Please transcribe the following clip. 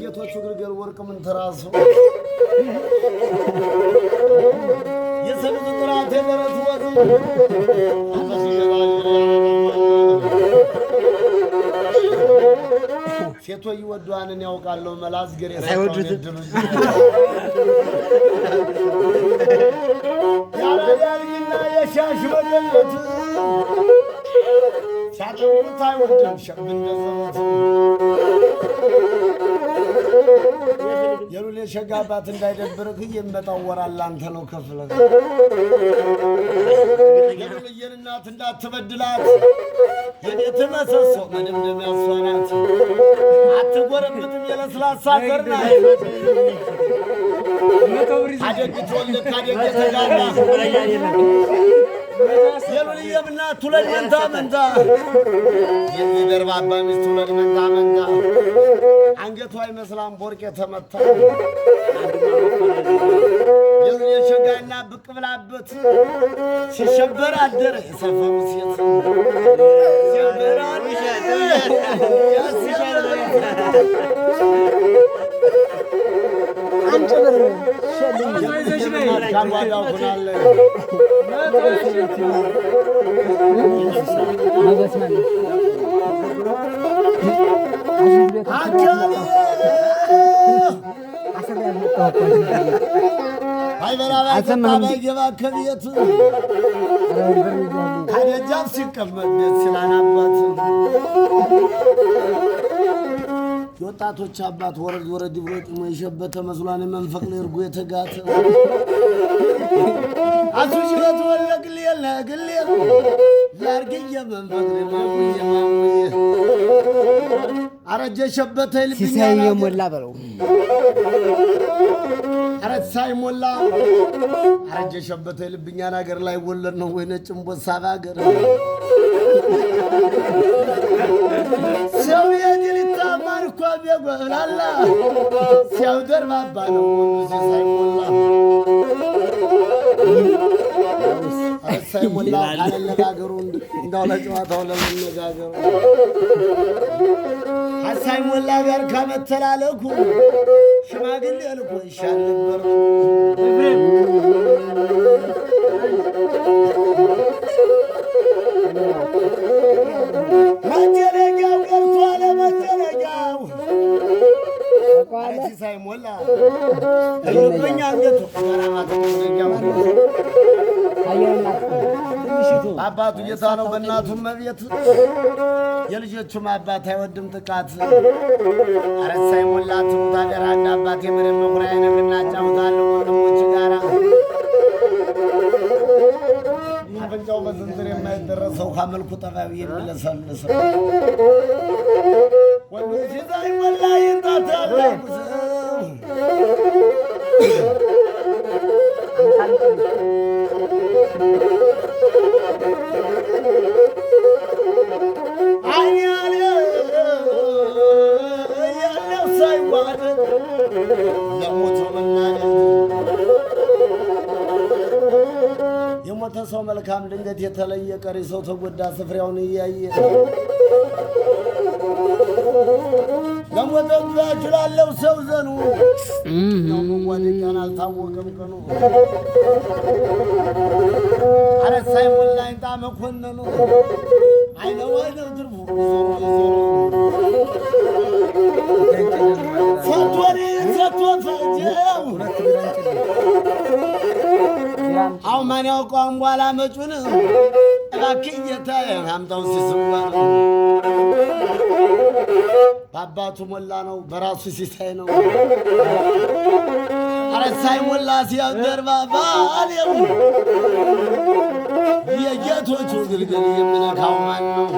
ጌቶቹ ግልገል ወርቅ ምን ተራሱ የሰሉት ጥራት የበረት ወጥ ሴቶ ይወዷንን ያውቃለሁ መላዝ ገሬ ሳይወዱት ያራዳልና የሻሽ ወደለት ሳጥሩት አይወድም ሸብንደዘት የሉሌ ሸጋባት እንዳይደብርህ የመጣው ወራል አንተ ነው ከፍለህ የሉልየን እናት እንዳትበድላት የቤት መሰሶ መደምደም ያስፈራት አትጎረብትም የለስላሳ ዘርና አደግት ወልድ ካደግ የተጋባ የሉልየም እናት ሁለት መንታ መንታ የሚደርባባ ሚስት ሁለት መንታ መንታ አንገቷ አይመስላም ቦርቅ የተመታ የሉልየ ሸጋና ብቅ ብላበት ሲሸበር አደረ የሰፈሩ ሴት ሲሸበር አንጨበር ካጓዳው ኩናለ ከቤት ከደጃፍ ሲቀመጥ ቤት ስላናባት የወጣቶች አባት ወረድ ወረድ ብሎ ጥሞ የሸበተ መስሏን መንፈቅ ለእርጎ የተጋተ አሱሽ ለተወለ ግልየለ ግልየለ ያርገየ መንፈቅ ለማሙየ ማሙየ አረጀ ሸበተ ልብኛ ሲሳይ የሞላ በለው አረጀ ሳይ ሞላ አረጀ ሸበተ ልብኛ ነገር ላይ ወለድ ነው ወይ ነጭም ቦሳ ባገር ሰው የጅልታ ማርኳ ቢጎላላ ሲያውደር ባባ ነው ሲሳይ ሞላ ሳይሞላ አለነጋገሩ እንዳው ለጨዋታው ለመነጋገሩ ሳይሞላ ጋር ከመተላለኩ ሽማግሌ ልኮ ይሻል ነበር መጀለጋው ቀርቶ አለመጀለጋው ሳይሞላ እዩብኛ አንገቱ ማራማት ነው አባቱ ጌታ ነው በእናቱም መቤት የልጆቹም አባት አይወድም ጥቃት አረሳይ ሞላት ታደራ አንድ አባት የምንም መኩሪያ አይነግና ጫውታለሁ ወንድሞች ጋራ አፍንጫው በዝንዝር የማይደረሰው ካመልኩ ጠባቢ የሚለሰልሰው ወንዶች ዛይ ሞላ ይንጣታለ የሞተ ሰው መልካም ድንገት የተለየ ቀሪ ሰው ተጎዳ ስፍራውን እያየ ለሞተ ይችላለው ሰው ዘኑ ነው ወዲቃን አልታወቀም ቀኑ አረሳይ ሞላኝ ታመኮነኑ አይነው ድርቡ ሰጥወሪ ሰጥወት ፈጀው አው ማን ያውቀው በኋላ መጩን እባክህ ጌታዬ አምጣው ሲስዋ በአባቱ ሞላ ነው በራሱ ሲሳይ ነው አረሳይ ሞላ ሲያደር ባባሌው የጌቶቹ ግልገል የምነካው ማን ነው